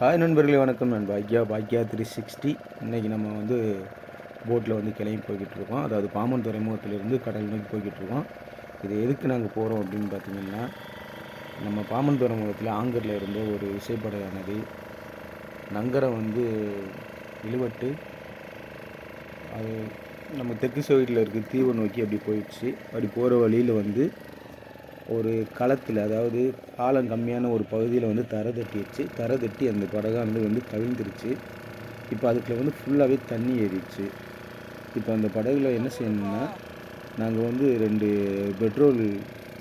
Hi நண்பர்களே, வணக்கம். நான் பாக்யா 360. இன்றைக்கி நம்ம வந்து போட்டில் வந்து கிளம்பி போய்கிட்டுருக்கோம். அதாவது பாம்பன் துறைமுகத்திலிருந்து கடல் நோக்கி போய்கிட்டுருக்கோம். இது எதுக்கு நாங்கள் போகிறோம் அப்படின்னு பார்த்திங்கன்னா, நம்ம பாம்பன் துறைமுகத்தில் ஆங்கரில் இருந்த ஒரு விசைப்படையானது நங்கரம் வந்து இழுவட்டு அது நம்ம தெற்கு சைடில் இருக்க தீவை நோக்கி அப்படி போயிடுச்சு. அப்படி போகிற வழியில் வந்து ஒரு களத்தில், அதாவது ஆழம் கம்மியான ஒரு பகுதியில் வந்து தரை தட்டி அந்த படகானது வந்து கவிழ்ந்துருச்சு. இப்போ அதுக்குள்ள வந்து ஃபுல்லாகவே தண்ணி ஏறிடுச்சு. இப்போ அந்த படகுல என்ன செய்யணும்னா, நாங்கள் வந்து 2 பெட்ரோல்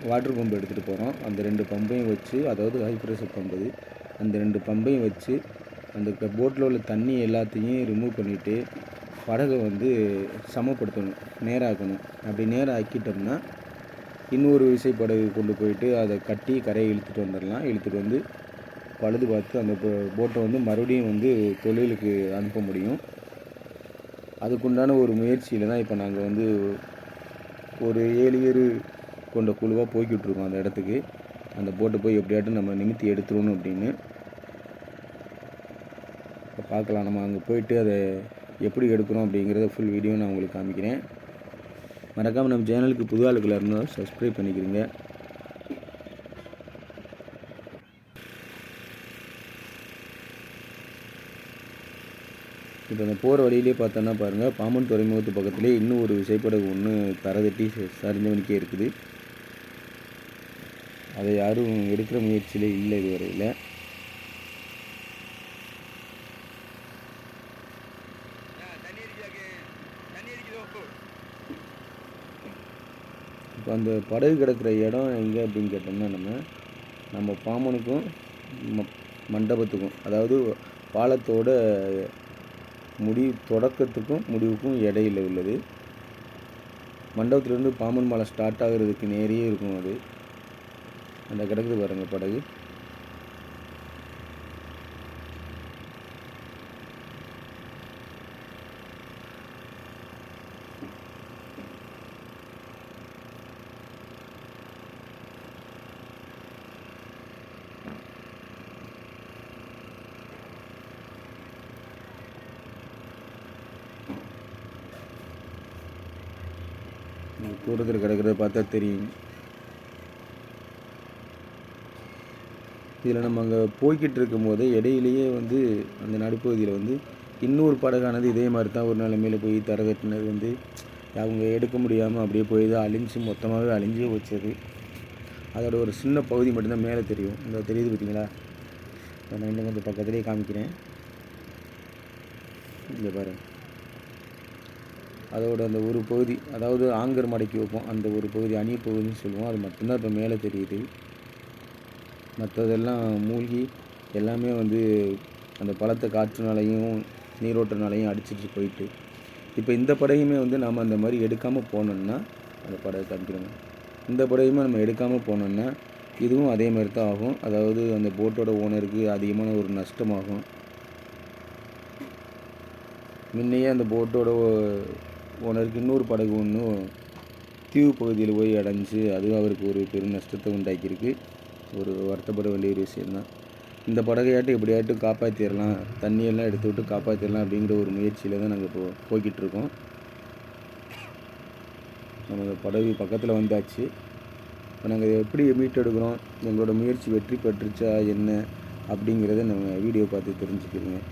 வாட்டர் பம்பு எடுத்துகிட்டு போகிறோம். அந்த 2 பம்பையும் வச்சு, அதாவது ஹை ப்ரெஷர் பம்பு, அந்த 2 பம்பையும் வச்சு அந்த போட்டில் உள்ள தண்ணி எல்லாத்தையும் ரிமூவ் பண்ணிவிட்டு படகை வந்து சமப்படுத்தணும், நேராக்கணும். அப்படி நேராக ஆக்கிட்டோம்னா இன்னொரு விசைப்படகு கொண்டு போயிட்டு அதை கட்டி கரையை இழுத்துட்டு வந்துடலாம். இழுத்துட்டு வந்து பழுது பார்த்து அந்த போட்டை வந்து மறுபடியும் வந்து தொழிலுக்கு அனுப்ப முடியும். அதுக்குண்டான ஒரு முயற்சியில் தான் இப்போ நாங்கள் வந்து ஒரு 7 பேர் கொண்ட குழுவாக போய்கிட்டுருக்கோம் அந்த இடத்துக்கு. அந்த போட்டை போய் எப்படியாட்டும் நம்ம நிமித்தி எடுத்துடணும் அப்படின்னு. இப்போ பார்க்கலாம், நம்ம அங்கே போயிட்டு அதை எப்படி எடுக்கிறோம் அப்படிங்கிறத ஃபுல் வீடியோ நான் உங்களுக்கு காமிக்கிறேன். மறக்காமல் நம்ம சேனலுக்கு புது ஆளுக்குள்ள இருந்தால் சப்ஸ்கிரைப் பண்ணிக்கிறீங்க. இப்போ அந்த போகிற வழியிலே பார்த்தோன்னா பாருங்கள், பாம்பன் துறைமுகத்து பக்கத்துலேயே இன்னும் ஒரு விசைப்படகு ஒன்று தரை தட்டி சரிஞ்சவனுக்கே இருக்குது. அதை யாரும் எடுக்கிற முயற்சியிலே இல்லை இதுவரையில். இப்போ அந்த படகு கிடக்கிற இடம் எங்கே அப்படின்னு கேட்டோம்னா, நம்ம பாம்பனுக்கும் மண்டபத்துக்கும், அதாவது பாலத்தோட தொடக்கத்துக்கும் முடிவுக்கும் இடையில் உள்ளது. மண்டபத்திலேருந்து பாம்பன் பாலம் ஸ்டார்ட் ஆகிறதுக்கு நேரையே இருக்கும். அது அந்த கிடக்குது பாருங்கள் படகு. தூரத்தில் கிடக்கிறத பார்த்தா தெரியும். இதில் நம்ம அங்கே போய்கிட்டு இருக்கும் போது இடையிலேயே வந்து அந்த நடுப்பகுதியில் வந்து இன்னொரு படகானது இதே மாதிரி தான் ஒரு நிலைமையில் போய் தரை தட்டினது வந்து அவங்க எடுக்க முடியாமல் அப்படியே போய் தான் அழிஞ்சு, மொத்தமாகவே அழிஞ்சே வச்சது. அதோட ஒரு சின்ன பகுதி மட்டும்தான் மேலே தெரியும். இந்த தெரியுது பார்த்தீங்களா? நான் இன்னும் கொஞ்சம் பக்கத்துலேயே காமிக்கிறேன். இங்கே பாருங்கள், அதோட அந்த ஒரு பகுதி, அதாவது ஆங்கர் மடக்கி வைப்போம் அந்த ஒரு பகுதி, அணிய பகுதின்னு சொல்லுவோம், அது மட்டும்தான் இப்போ மேலே தெரியுது. மற்றதெல்லாம் மூழ்கி எல்லாமே வந்து அந்த பலத்த காற்றுனாலையும் நீரோட்டனாலையும் அடிச்சிட்டு போயிட்டு. இப்போ இந்த படகுமே வந்து நாம் அந்த மாதிரி எடுக்காமல் போனோம்னா, அந்த படகு காமிக்கிறோங்க, இந்த படகுமே நம்ம எடுக்காமல் போனோம்னா இதுவும் அதே மாதிரி தான் ஆகும். அதாவது அந்த போட்டோட ஓனருக்கு அதிகமான ஒரு நஷ்டமாகும். முன்னையே அந்த போட்டோட ஓனருக்கு இன்னொரு படகு ஒன்றும் தீவு பகுதியில் போய் அடைஞ்சு அதுவும் அவருக்கு ஒரு பெரும் நஷ்டத்தை உண்டாக்கியிருக்கு. ஒரு வருத்தப்பட வேண்டிய ஒரு விஷயந்தான். இந்த படகையாட்டும் எப்படியாட்டும் காப்பாற்றிடலாம், தண்ணியெல்லாம் எடுத்து விட்டு காப்பாற்றிடலாம் அப்படிங்கிற ஒரு முயற்சியில் தான் நாங்கள் இப்போ போய்கிட்டுருக்கோம். நம்ம படகு பக்கத்தில் வந்தாச்சு. இப்போ நாங்கள் எப்படி மீட்டெடுக்கிறோம், எங்களோட முயற்சி வெற்றி பெற்றுச்சா என்ன அப்படிங்கிறத நம்ம வீடியோ பார்த்து தெரிஞ்சுக்கிறோங்க.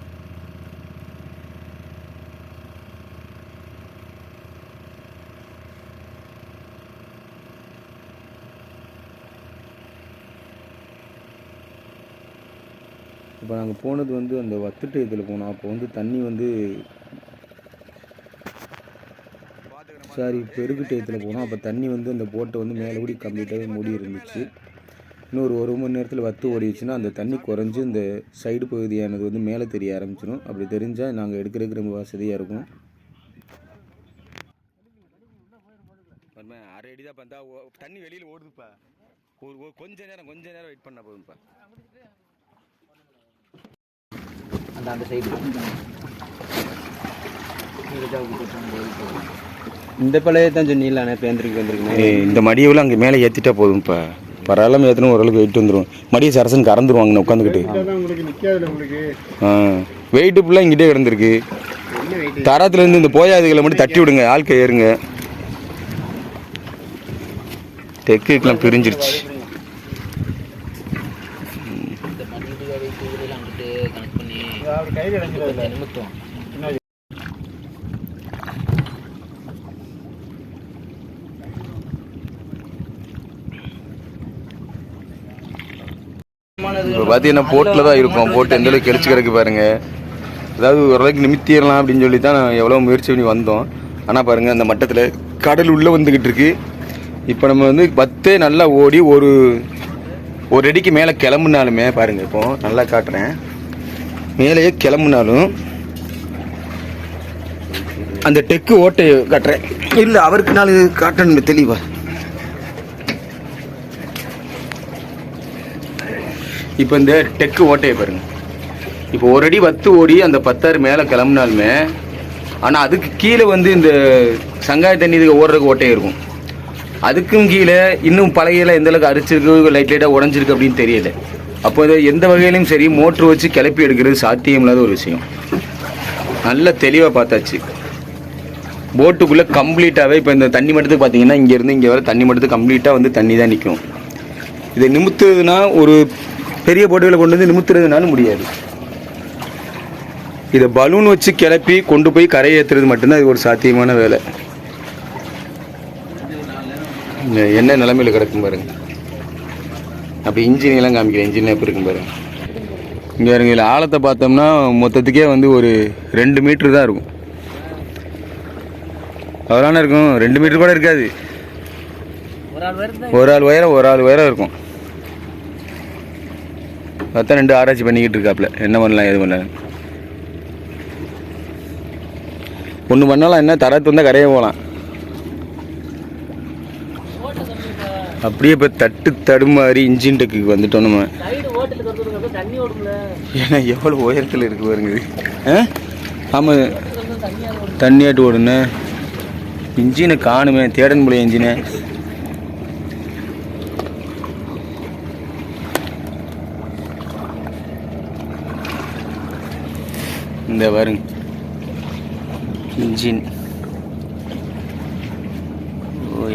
இப்போ நாங்கள் போனது வந்து அந்த வத்துட்டயத்தில் போனோம். அப்போ வந்து தண்ணி வந்து பெருக்குட்டயத்தில் போனோம். அப்போ தண்ணி வந்து அந்த போட்டை வந்து மேலே கூடி கம்ப்ளீட்டாகவே மூடி இருந்துச்சு. இன்னொரு 1 மணி நேரத்தில் வத்து ஓடிடுச்சுன்னா அந்த தண்ணி குறைஞ்சி இந்த சைடு பகுதியானது வந்து மேலே தெரிய ஆரம்பிச்சிடும். அப்படி தெரிஞ்சால் நாங்கள் எடுக்கிறதுக்கு ரொம்ப வசதியாக இருக்கும். 6 அடி தான் பார்த்தா தண்ணி வெளியில் ஓடுதுப்பா. கொஞ்ச நேரம் வெயிட் பண்ண போதும்ப்பா. அந்த சைடு இந்த பழைய தான் சொன்னீங்களா? வந்துருக்கு இந்த மடியவில் அங்கே மேலே ஏற்றிட்டா போதும்ப்பா. பரவாயில்லாம ஏற்றணும், ஓரளவுக்கு வெயிட் வந்துடும். மடியை சரசன் கறந்துருவாங்கண்ணே உட்காந்துக்கிட்டு. வெயிட்டு ஃபுல்லாக இங்கிட்டே கிடந்திருக்கு. தரத்துலேருந்து இந்த போயாதுகளை மட்டும் தட்டி விடுங்க, ஆட்கள் ஏறுங்க. டெக்குக்கெலாம் பிரிஞ்சிருச்சு. இப்போ பார்த்தீங்கன்னா போட்டில் தான் இருக்கும். போட்டு எந்த அளவுக்கு கெளிச்சு கிடக்கு பாருங்கள். அதாவது ஓரளவுக்கு நிமித்திடலாம் அப்படின்னு சொல்லி தான் நான் எவ்வளோ முயற்சி பண்ணி வந்தோம். ஆனால் பாருங்கள் அந்த மட்டத்தில் கடல் உள்ளே வந்துக்கிட்டு இருக்கு. இப்போ நம்ம வந்து பத்தே நல்லா ஓடி ஒரு அடிக்கு மேலே கிளம்புனாலுமே பாருங்கள், இப்போ நல்லா காட்டுறேன், மேலேயே கிளம்புனாலும் அந்த டெக்கு ஓட்டையை காட்டுறேன். இல்லை அவருக்கு நாலு காட்டணும் தெளிவா. இப்போ இந்த டெக்கு ஓட்டையை பாருங்கள். இப்போ ஒரு அடி வத்து ஓடி அந்த 10 மேலே கிளம்புனாலுமே, ஆனால் அதுக்கு கீழே வந்து இந்த சங்காய தண்ணி இதுக்கு ஓடுறதுக்கு ஓட்டையாக இருக்கும். அதுக்கும் கீழே இன்னும் பழையில எந்த அளவுக்கு அரிச்சிருக்கு, லைட்டாக உடஞ்சிருக்கு அப்படின்னு தெரியல. அப்போ இதை எந்த வகையிலையும் சரி மோட்ரு வச்சு கிளப்பி எடுக்கிறது சாத்தியம் இல்லாத ஒரு விஷயம். நல்ல தெளிவாக பார்த்தாச்சு. போட்டுக்குள்ளே கம்ப்ளீட்டாகவே இப்போ இந்த தண்ணி மட்டத்துக்கு பார்த்தீங்கன்னா இங்கேருந்து இங்கே வர தண்ணி மட்டத்துக்கு கம்ப்ளீட்டாக வந்து தண்ணி தான் நிற்கும். இதை நிமித்துறதுனா ஒரு பெரிய போட்டுகளை கொண்டு வந்து நிமித்துறதுனால முடியாது. இதை பலூன் வச்சு கிளப்பி கொண்டு போய் கரையை ஏற்றுறது மட்டும்தான் இது ஒரு சாத்தியமான வேலை. என்ன நிலைமையில் கிடக்கும் பாருங்க. அப்போ இன்ஜினியெல்லாம் காமிக்கிறேன், இன்ஜின் எப்படி இருக்கும் பாருங்க. இங்கே இருங்க, இதில் ஆழத்தை பார்த்தோம்னா மொத்தத்துக்கே வந்து ஒரு 2 மீட்ரு தான் இருக்கும். அவ்வளோனா இருக்கும், 2 மீட்ரு கூட இருக்காது. ஒரு ஆள் உயரம் இருக்கும். அதான் 2 ஆராய்ச்சி பண்ணிக்கிட்டு இருக்காப்புல, என்ன பண்ணலாம் எது பண்ணலாம். ஒன்று பண்ணலாம், என்ன தரத்து வந்தால் கரையே போகலாம். அப்படியே இப்போ தடுமாறி இன்ஜின் டெக்குக்கு வந்துட்டோம் நம்ம. ஏன்னா எவ்வளோ உயரத்தில் இருக்கு பாருங்க. ஆமாம், தண்ணியாட்டு ஓடுன்னு இன்ஜினை காணுமே, தேடன் முடியும் இன்ஜினை. இந்த பாருங்க இன்ஜின்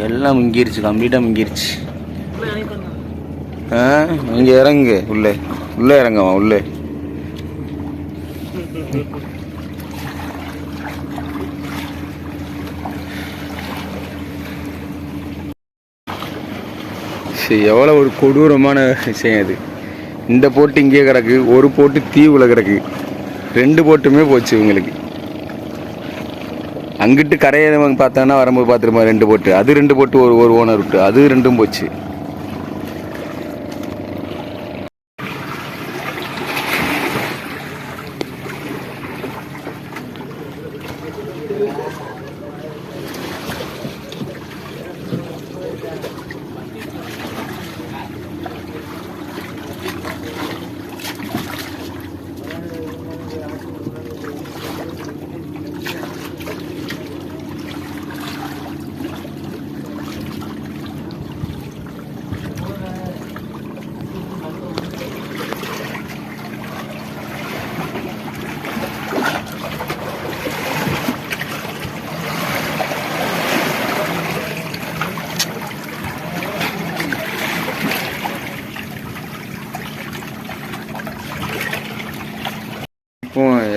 எல்லாம் முங்கிருச்சு, கம்ப்ளீட்டாக முங்கிருச்சு. இங்கே இறங்குங்க, உள்ளே இறங்கவா உள்ளே. சரி, எவ்வளோ ஒரு கொடூரமான விஷயம் அது. இந்த போட்டு இங்கே கிடக்கு, ஒரு போட்டு தீவுல கிடக்கு, 2 போட்டுமே போச்சு இவங்களுக்கு. அங்கிட்டு கரையை பார்த்தானா வரும்போது பார்த்துருமா 2 போட்டு, அது 2 போட்டு ஒரு ஓனர் விட்டு அது 2ம் போச்சு.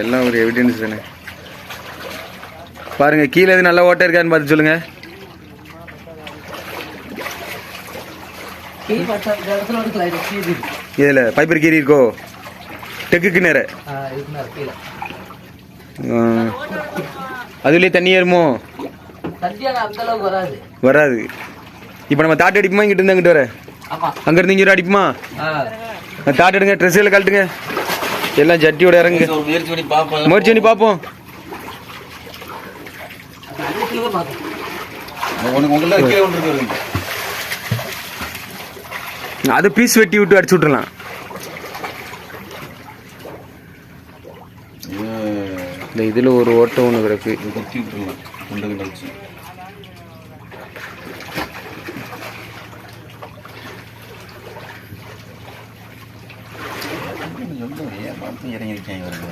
எல்லாம் ஒரு எவிடன்ஸ் தானே. பாருங்க, கீழே எது நல்ல ஓட்டை இருக்கான்னு பார்த்து சொல்லுங்க. இதுல பைப்பர் கீரி இருக்கோ, டெக்குக்கு நேர அதுலயே தண்ணி ஏறுமோ? வராது. இப்ப நம்ம தாட்டு அடிப்போமா? இங்கிட்டு இருந்து அங்கிட்டு வர, அங்க இருந்து இங்க அடிப்போமா? தாட்டு எடுங்க, ட்ரெஸ்ஸில் கழட்டுங்க, எல்லாம் ஜட்டியோட இறங்குங்க. முயற்சி பண்ணி பார்ப்போம். அது பீஸ் வெட்டி விட்டு அடிச்சு விட்டுறலாம். இந்த இதில் ஒரு ஓட்டம் ஒன்று கிடக்கு, கொத்தி விட்டுருலாம். இறங்கிருக்கேன் வருங்க.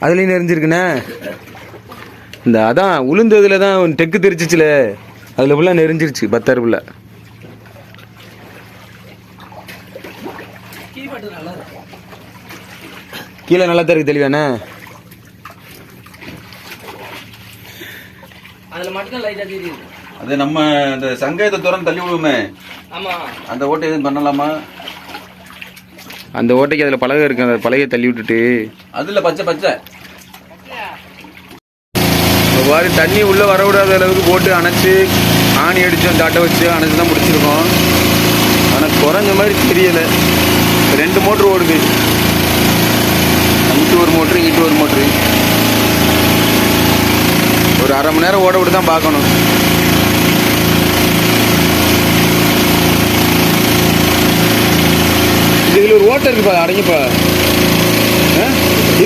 அதுலேயும் நெறிஞ்சிருக்குண்ணே. இந்த அதான் உளுந்ததில் தான் டெக்கு தெரிச்சிச்சுல, அதில் ஃபுல்லாக நெறிஞ்சிருச்சு 10 புள்ள. கீழே நல்லா தான் இருக்கு தெளிவாண்ணே. அதில் மட்டும் லைட்டாக தெரியுது. அது நம்ம இந்த சங்கயத்தை திறந்து தள்ளி விடுவோமே, அந்த ஓட்டை எதுவும் பண்ணலாமா? அந்த ஓட்டைக்கு அதில் பலகை இருக்கு, அந்த பலகையை தள்ளி விட்டுட்டு அதில் பச்சை பச்சை மாதிரி தண்ணி உள்ளே வரவிடாத அளவுக்கு போட்டு அணைச்சி ஆணி அடித்து அந்த ஆட்டை வச்சு அணைச்சி தான் முடிச்சிருக்கோம். ஆனால் குறைஞ்ச மாதிரி தெரியலை. 2 மோட்ரு ஓடுது, இங்கிட்டு ஒரு மோட்ரு இங்கிட்டு ஒரு மோட்ரு. ஒரு அரை மணி நேரம் ஓட விட்டு தான் பார்க்கணும். இதில் ஒரு ஓட்டை இருக்குப்பா, அடங்கிப்பா.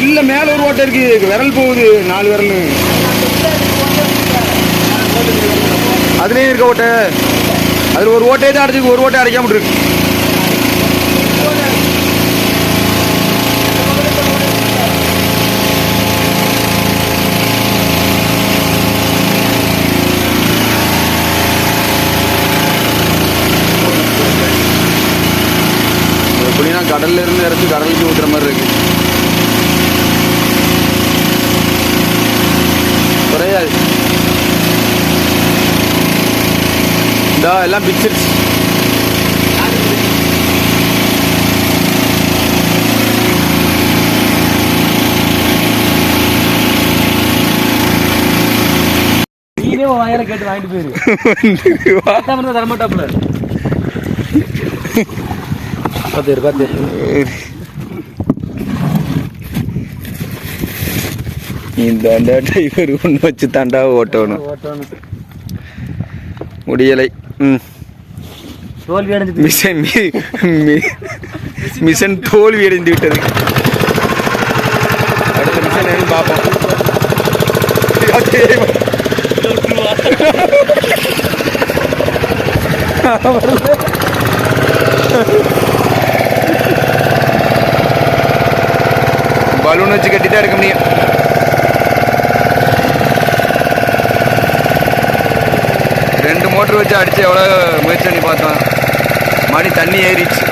இல்லை மேலே ஒரு ஓட்டை இருக்கு, விரல் போகுது 4 விரல். அதுலேயும் இருக்க ஓட்டை, அதில் ஒரு ஓட்டையே தான் அடைச்சிருக்கு, ஒரு ஓட்டை அடைக்காம இருக்கு. எப்படின்னா கடல்ல இருந்து இறச்சி கடலுக்கு ஊற்றுற மாதிரி இருக்கு. குறையாது, இந்த எல்லாம் பிச்சிருச்சு. நீனே 1000 கேட்டு வாங்கிட்டு போயிரு. தரமாட்டாப்புல 10 இந்த டிரைவர் ஒன்று வச்சு தாண்டா ஓட்டணும். முடியலை. தோல்வி அடைஞ்சு மிஷன் தோல்வி அடைந்து விட்டது. அடுத்த மிஷன் எதுவும் பார்ப்போம். பலூன் வச்சு கட்டி தான் எடுக்க முடியும். ரெண்டு மோட்டர் வச்சு அடிச்சு எவ்வளோ முயற்சி பண்ணி பார்த்தோம், மணி தண்ணி ஏறிச்சு.